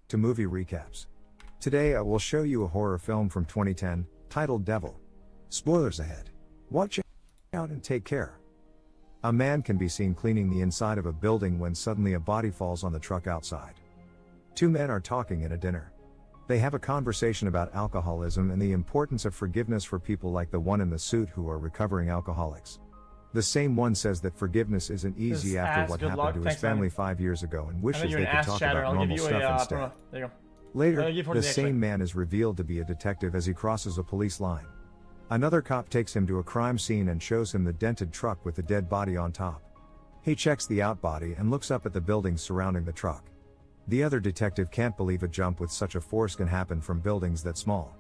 to movie recaps. Today I will show you a horror film from 2010, titled Devil. Spoilers ahead. Watch out and take care. A man can be seen cleaning the inside of a building when suddenly a body falls on the truck outside. Two men are talking at a dinner. They have a conversation about alcoholism and the importance of forgiveness for people like the one in the suit who are recovering alcoholics. The same one says that forgiveness isn't easy after what happened to his family 5 years ago and wishes they could talk about normal stuff instead. There you go. Later, the same man is revealed to be a detective as he crosses a police line. Another cop takes him to a crime scene and shows him the dented truck with the dead body on top. He checks the out body and looks up at the buildings surrounding the truck. The other detective can't believe a jump with such a force can happen from buildings that small.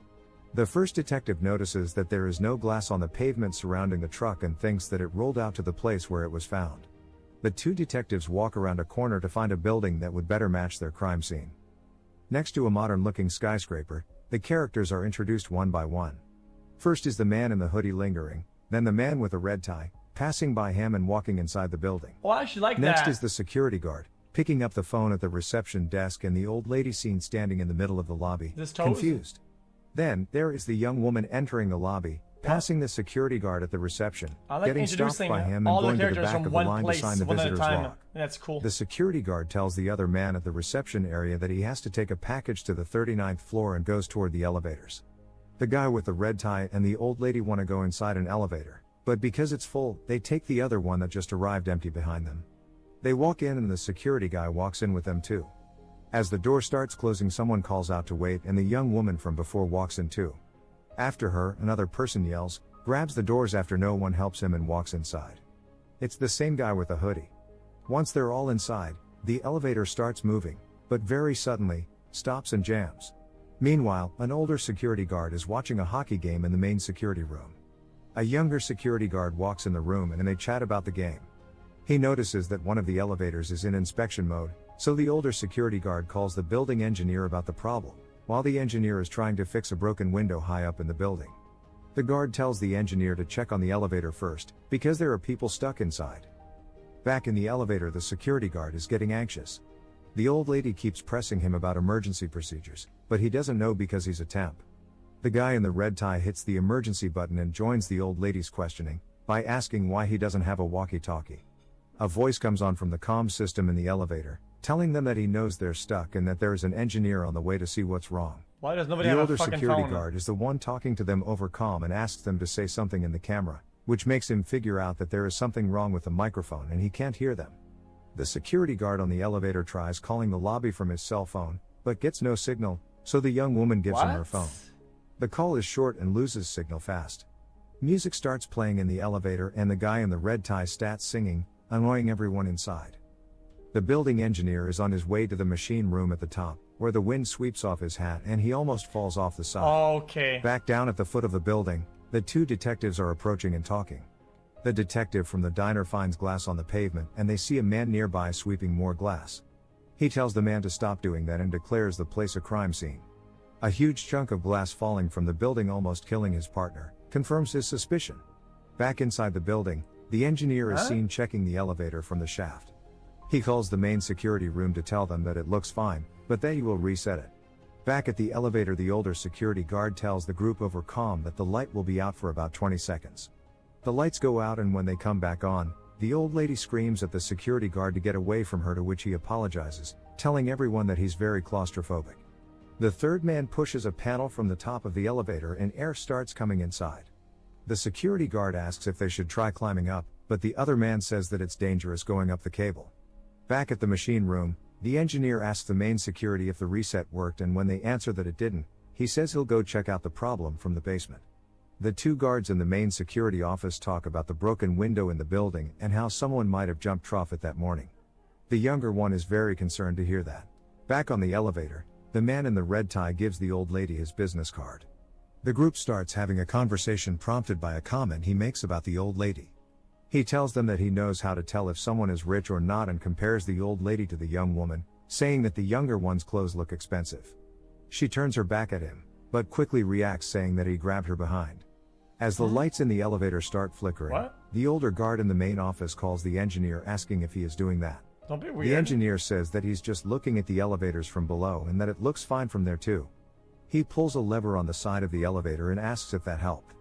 The first detective notices that there is no glass on the pavement surrounding the truck and thinks that it rolled out to the place where it was found. The two detectives walk around a corner to find a building that would better match their crime scene. Next to a modern-looking skyscraper, the characters are introduced one by one. First is the man in the hoodie lingering, then the man with a red tie, passing by him and walking inside the building. Oh, I actually like that. Next is the security guard, picking up the phone at the reception desk and the old lady seen standing in the middle of the lobby, confused. Then, there is the young woman entering the lobby, passing the security guard at the reception, getting stopped by him and going to the back of the line to sign the visitor's log. That's cool. The security guard tells the other man at the reception area that he has to take a package to the 39th floor and goes toward the elevators. The guy with the red tie and the old lady want to go inside an elevator, but because it's full, they take the other one that just arrived empty behind them. They walk in and the security guy walks in with them too. As the door starts closing, someone calls out to wait and the young woman from before walks in too. After her, another person yells, grabs the doors after no one helps him and walks inside. It's the same guy with the hoodie. Once they're all inside, the elevator starts moving, but very suddenly, stops and jams. Meanwhile, an older security guard is watching a hockey game in the main security room. A younger security guard walks in the room and they chat about the game. He notices that one of the elevators is in inspection mode, so the older security guard calls the building engineer about the problem, while the engineer is trying to fix a broken window high up in the building. The guard tells the engineer to check on the elevator first, because there are people stuck inside. Back in the elevator, the security guard is getting anxious. The old lady keeps pressing him about emergency procedures, but he doesn't know because he's a temp. The guy in the red tie hits the emergency button and joins the old lady's questioning, by asking why he doesn't have a walkie-talkie. A voice comes on from the comm system in the elevator, telling them that he knows they're stuck and that there is an engineer on the way to see what's wrong. Why does nobody have a fucking phone? The older security guard is the one talking to them over comm and asks them to say something in the camera, which makes him figure out that there is something wrong with the microphone and he can't hear them. The security guard on the elevator tries calling the lobby from his cell phone, but gets no signal, so the young woman gives him her phone. The call is short and loses signal fast. Music starts playing in the elevator and the guy in the red tie starts singing, annoying everyone inside. The building engineer is on his way to the machine room at the top, where the wind sweeps off his hat and he almost falls off the side. Okay. Back down at the foot of the building, the two detectives are approaching and talking. The detective from the diner finds glass on the pavement and they see a man nearby sweeping more glass. He tells the man to stop doing that and declares the place a crime scene. A huge chunk of glass falling from the building, almost killing his partner, confirms his suspicion. Back inside the building, the engineer is seen checking the elevator from the shaft. He calls the main security room to tell them that it looks fine, but that he will reset it. Back at the elevator, the older security guard tells the group over comm that the light will be out for about 20 seconds. The lights go out and when they come back on, the old lady screams at the security guard to get away from her, to which he apologizes, telling everyone that he's very claustrophobic. The third man pushes a panel from the top of the elevator and air starts coming inside. The security guard asks if they should try climbing up, but the other man says that it's dangerous going up the cable. Back at the machine room, the engineer asks the main security if the reset worked, and when they answer that it didn't, he says he'll go check out the problem from the basement. The two guards in the main security office talk about the broken window in the building and how someone might have jumped off it that morning. The younger one is very concerned to hear that. Back on the elevator, the man in the red tie gives the old lady his business card. The group starts having a conversation prompted by a comment he makes about the old lady. He tells them that he knows how to tell if someone is rich or not and compares the old lady to the young woman, saying that the younger one's clothes look expensive. She turns her back at him, but quickly reacts, saying that he grabbed her behind. As the lights in the elevator start flickering, the older guard in the main office calls the engineer asking if he is doing that. Don't be weird. The engineer says that he's just looking at the elevators from below and that it looks fine from there too. He pulls a lever on the side of the elevator and asks if that helped.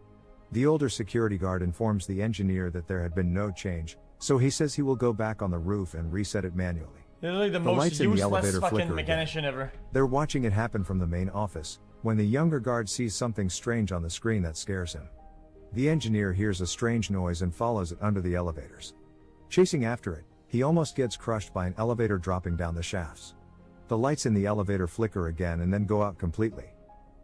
The older security guard informs the engineer that there had been no change, so he says he will go back on the roof and reset it manually. Literally the most lights in the useless elevator fucking flicker mechanician ever. They're watching it happen from the main office, when the younger guard sees something strange on the screen that scares him. The engineer hears a strange noise and follows it under the elevators. Chasing after it, he almost gets crushed by an elevator dropping down the shafts. The lights in the elevator flicker again and then go out completely.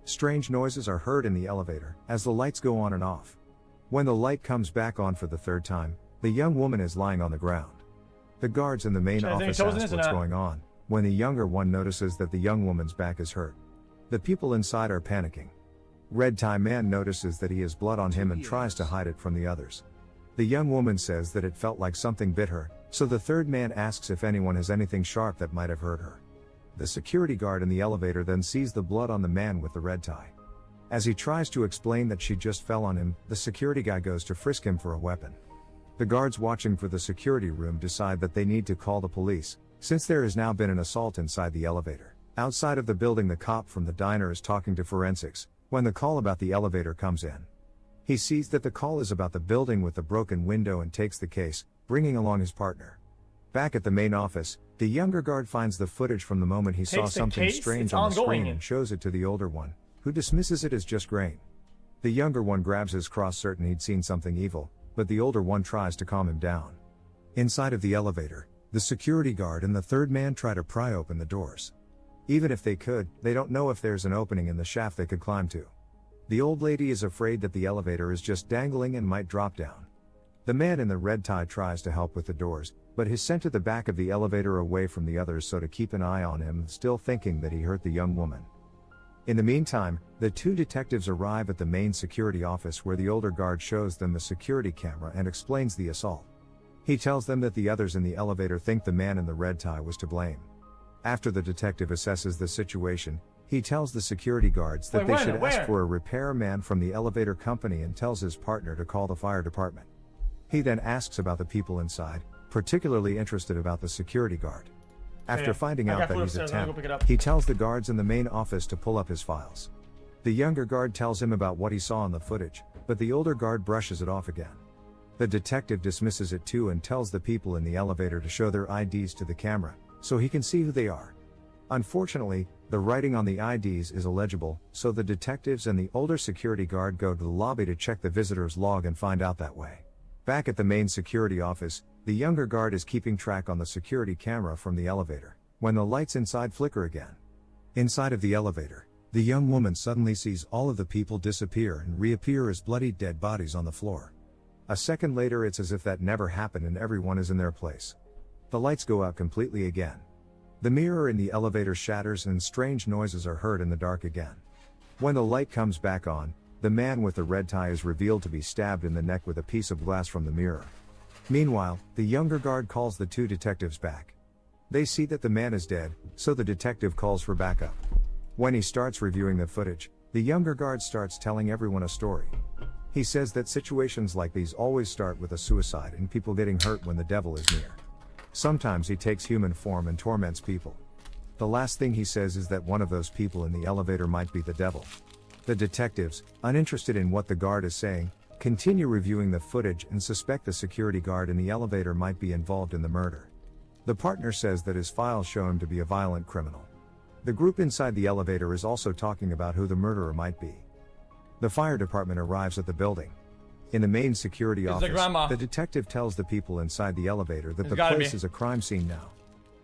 Strange noises are heard in the elevator, as the lights go on and off. When the light comes back on for the third time, the young woman is lying on the ground. The guards in the main office ask what's going on, when the younger one notices that the young woman's back is hurt. The people inside are panicking. Red tie man notices that he has blood on him and tries to hide it from the others. The young woman says that it felt like something bit her, so the third man asks if anyone has anything sharp that might have hurt her. The security guard in the elevator then sees the blood on the man with the red tie. As he tries to explain that she just fell on him, the security guy goes to frisk him for a weapon. The guards watching for the security room decide that they need to call the police, since there has now been an assault inside the elevator. Outside of the building, the cop from the diner is talking to forensics, when the call about the elevator comes in. He sees that the call is about the building with the broken window and takes the case, bringing along his partner. Back at the main office, the younger guard finds the footage from the moment he saw something strange on the screen and shows it to the older one, who dismisses it as just grain. The younger one grabs his cross, certain he'd seen something evil, but the older one tries to calm him down. Inside of the elevator, the security guard and the third man try to pry open the doors. Even if they could, they don't know if there's an opening in the shaft they could climb to. The old lady is afraid that the elevator is just dangling and might drop down. The man in the red tie tries to help with the doors, but is sent to the back of the elevator away from the others so to keep an eye on him, still thinking that he hurt the young woman. In the meantime, the two detectives arrive at the main security office where the older guard shows them the security camera and explains the assault. He tells them that the others in the elevator think the man in the red tie was to blame. After the detective assesses the situation, he tells the security guards that they should ask for a repairman from the elevator company and tells his partner to call the fire department. He then asks about the people inside, particularly interested about the security guard. After finding out that he's a temp, he tells the guards in the main office to pull up his files. The younger guard tells him about what he saw in the footage, but the older guard brushes it off again. The detective dismisses it too and tells the people in the elevator to show their IDs to the camera, so he can see who they are. Unfortunately, the writing on the IDs is illegible, so the detectives and the older security guard go to the lobby to check the visitor's log and find out that way. Back at the main security office, the younger guard is keeping track on the security camera from the elevator, when the lights inside flicker again. Inside of the elevator, the young woman suddenly sees all of the people disappear and reappear as bloody dead bodies on the floor. A second later, it's as if that never happened and everyone is in their place. The lights go out completely again. The mirror in the elevator shatters and strange noises are heard in the dark again. When the light comes back on, the man with the red tie is revealed to be stabbed in the neck with a piece of glass from the mirror. Meanwhile, the younger guard calls the two detectives back. They see that the man is dead, so the detective calls for backup. When he starts reviewing the footage, the younger guard starts telling everyone a story. He says that situations like these always start with a suicide and people getting hurt when the devil is near. Sometimes he takes human form and torments people. The last thing he says is that one of those people in the elevator might be the devil. The detectives, uninterested in what the guard is saying, continue reviewing the footage and suspect the security guard in the elevator might be involved in the murder. The partner says that his files show him to be a violent criminal. The group inside the elevator is also talking about who the murderer might be. The fire department arrives at the building. In the main security office, the detective tells the people inside the elevator that the place is a crime scene now.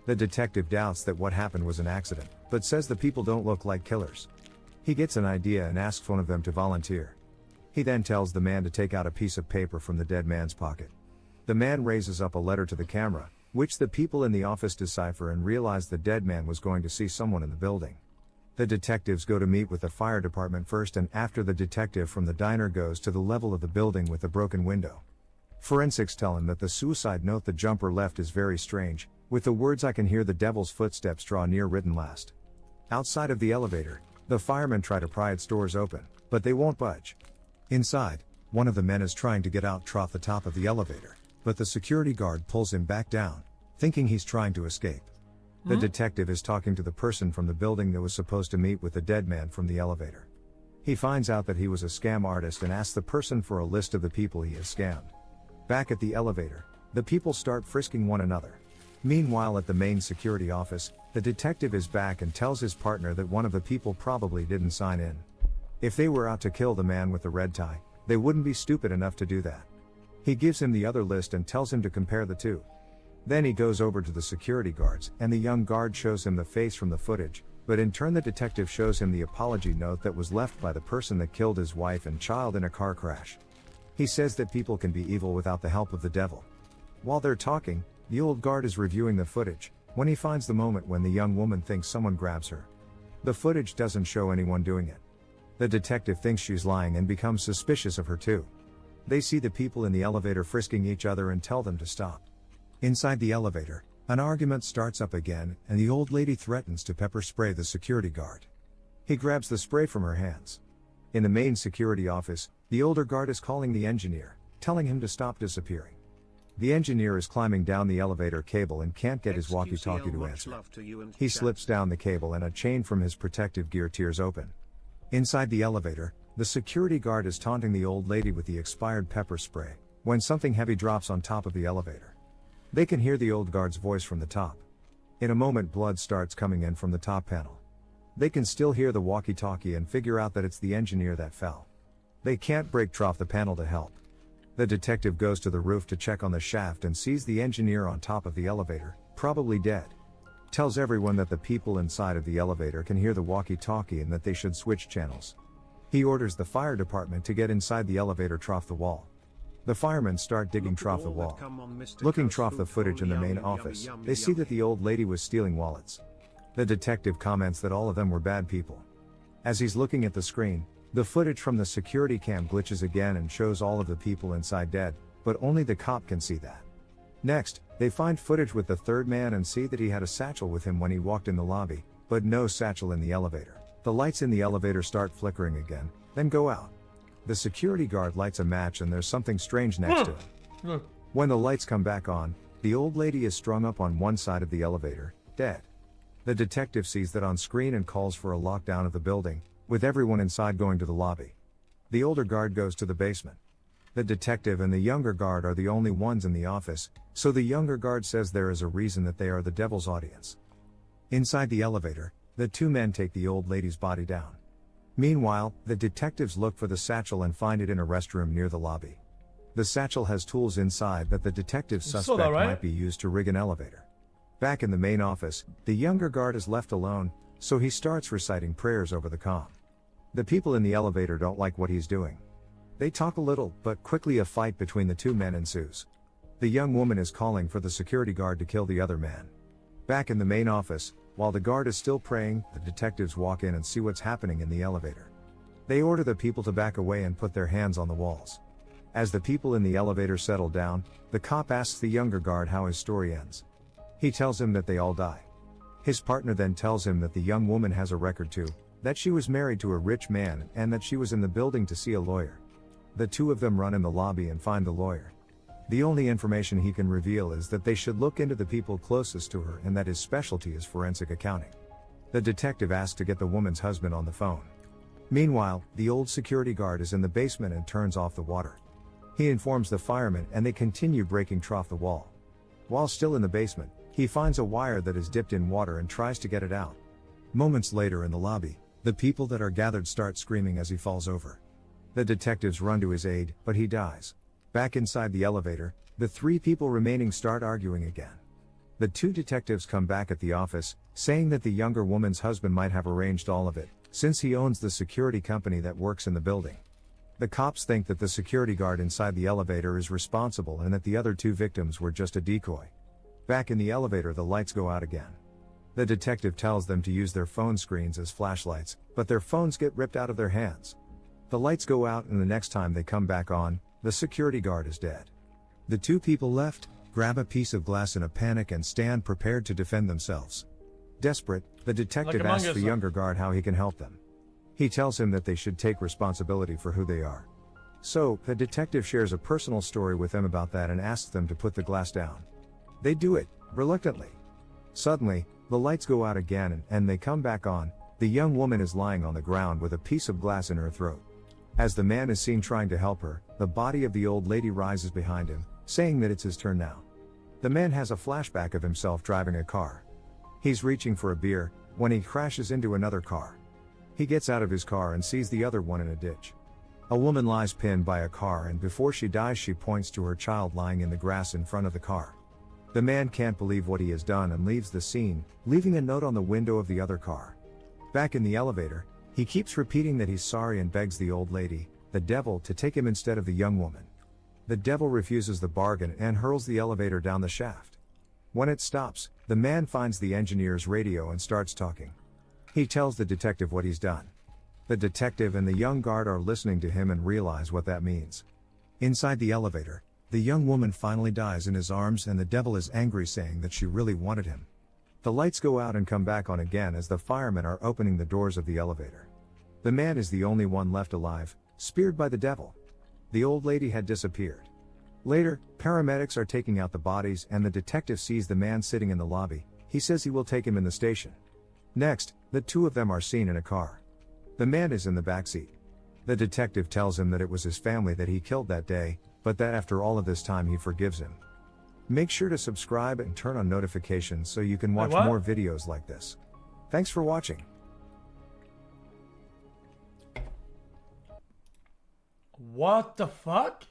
The detective doubts that what happened was an accident, but says the people don't look like killers. He gets an idea and asks one of them to volunteer. He then tells the man to take out a piece of paper from the dead man's pocket. The man raises up a letter to the camera, which the people in the office decipher and realize the dead man was going to see someone in the building. The detectives go to meet with the fire department first, and after the detective from the diner goes to the level of the building with the broken window. Forensics tell him that the suicide note the jumper left is very strange, with the words "I can hear the devil's footsteps draw near" written last. Outside of the elevator, the firemen try to pry its doors open, but they won't budge. Inside, one of the men is trying to get out the top of the elevator, but the security guard pulls him back down, thinking he's trying to escape. The detective is talking to the person from the building that was supposed to meet with the dead man from the elevator. He finds out that he was a scam artist and asks the person for a list of the people he has scammed. Back at the elevator, the people start frisking one another. Meanwhile, at the main security office, the detective is back and tells his partner that one of the people probably didn't sign in. If they were out to kill the man with the red tie, they wouldn't be stupid enough to do that. He gives him the other list and tells him to compare the two. Then he goes over to the security guards, and the young guard shows him the face from the footage, but in turn the detective shows him the apology note that was left by the person that killed his wife and child in a car crash. He says that people can be evil without the help of the devil. While they're talking, the old guard is reviewing the footage, when he finds the moment when the young woman thinks someone grabs her. The footage doesn't show anyone doing it. The detective thinks she's lying and becomes suspicious of her too. They see the people in the elevator frisking each other and tell them to stop. Inside the elevator, an argument starts up again, and the old lady threatens to pepper spray the security guard. He grabs the spray from her hands. In the main security office, the older guard is calling the engineer, telling him to stop disappearing. The engineer is climbing down the elevator cable and can't get his walkie-talkie to answer. He slips down the cable and a chain from his protective gear tears open. Inside the elevator, the security guard is taunting the old lady with the expired pepper spray, when something heavy drops on top of the elevator. They can hear the old guard's voice from the top. In a moment, blood starts coming in from the top panel. They can still hear the walkie-talkie and figure out that it's the engineer that fell. They can't break off the panel to help. The detective goes to the roof to check on the shaft and sees the engineer on top of the elevator, probably dead. Tells everyone that the people inside of the elevator can hear the walkie-talkie and that they should switch channels. He orders the fire department to get inside the elevator, trough the wall. The firemen start digging trough the wall. Looking trough the footage in the main office, they see that the old lady was stealing wallets. The detective comments that all of them were bad people. As he's looking at the screen, the footage from the security cam glitches again and shows all of the people inside dead, but only the cop can see that. Next, they find footage with the third man and see that he had a satchel with him when he walked in the lobby, but no satchel in the elevator. The lights in the elevator start flickering again, then go out. The security guard lights a match and there's something strange next to him. When the lights come back on, the old lady is strung up on one side of the elevator, dead. The detective sees that on screen and calls for a lockdown of the building, with everyone inside going to the lobby. The older guard goes to the basement. The detective and the younger guard are the only ones in the office, so the younger guard says there is a reason that they are the devil's audience. Inside the elevator, the two men take the old lady's body down. Meanwhile, the detectives look for the satchel and find it in a restroom near the lobby. The satchel has tools inside that the detective suspect might be used to rig an elevator. Back in the main office, the younger guard is left alone, so he starts reciting prayers over the comm. The people in the elevator don't like what he's doing. They talk a little, but quickly a fight between the two men ensues. The young woman is calling for the security guard to kill the other man. Back in the main office, while the guard is still praying, the detectives walk in and see what's happening in the elevator. They order the people to back away and put their hands on the walls. As the people in the elevator settle down, the cop asks the younger guard how his story ends. He tells him that they all die. His partner then tells him that the young woman has a record too, that she was married to a rich man and that she was in the building to see a lawyer. The two of them run in the lobby and find the lawyer. The only information he can reveal is that they should look into the people closest to her and that his specialty is forensic accounting. The detective asks to get the woman's husband on the phone. Meanwhile, the old security guard is in the basement and turns off the water. He informs the firemen and they continue breaking trough the wall. While still in the basement, he finds a wire that is dipped in water and tries to get it out. Moments later in the lobby, the people that are gathered start screaming as he falls over. The detectives run to his aid, but he dies. Back inside the elevator, the three people remaining start arguing again. The two detectives come back at the office, saying that the younger woman's husband might have arranged all of it, since he owns the security company that works in the building. The cops think that the security guard inside the elevator is responsible and that the other two victims were just a decoy. Back in the elevator, the lights go out again. The detective tells them to use their phone screens as flashlights, but their phones get ripped out of their hands. The lights go out and the next time they come back on, the security guard is dead. The two people left grab a piece of glass in a panic and stand prepared to defend themselves. Desperate, the detective asks the younger guard how he can help them. He tells him that they should take responsibility for who they are. So, the detective shares a personal story with them about that and asks them to put the glass down. They do it, reluctantly. Suddenly, the lights go out again and they come back on. The young woman is lying on the ground with a piece of glass in her throat. As the man is seen trying to help her, the body of the old lady rises behind him, saying that it's his turn now. The man has a flashback of himself driving a car. He's reaching for a beer, when he crashes into another car. He gets out of his car and sees the other one in a ditch. A woman lies pinned by a car, and before she dies she points to her child lying in the grass in front of the car. The man can't believe what he has done and leaves the scene, leaving a note on the window of the other car. Back in the elevator, he keeps repeating that he's sorry and begs the old lady, the devil, to take him instead of the young woman. The devil refuses the bargain and hurls the elevator down the shaft. When it stops, the man finds the engineer's radio and starts talking. He tells the detective what he's done. The detective and the young guard are listening to him and realize what that means. Inside the elevator, the young woman finally dies in his arms and the devil is angry, saying that she really wanted him. The lights go out and come back on again as the firemen are opening the doors of the elevator. The man is the only one left alive, speared by the devil. The old lady had disappeared. Later, paramedics are taking out the bodies and the detective sees the man sitting in the lobby. He says he will take him in the station. Next, the two of them are seen in a car. The man is in the backseat. The detective tells him that it was his family that he killed that day, but that after all of this time he forgives him. Make sure to subscribe and turn on notifications so you can watch more videos like this. Thanks for watching. What the fuck?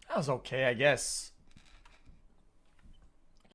That was okay, I guess.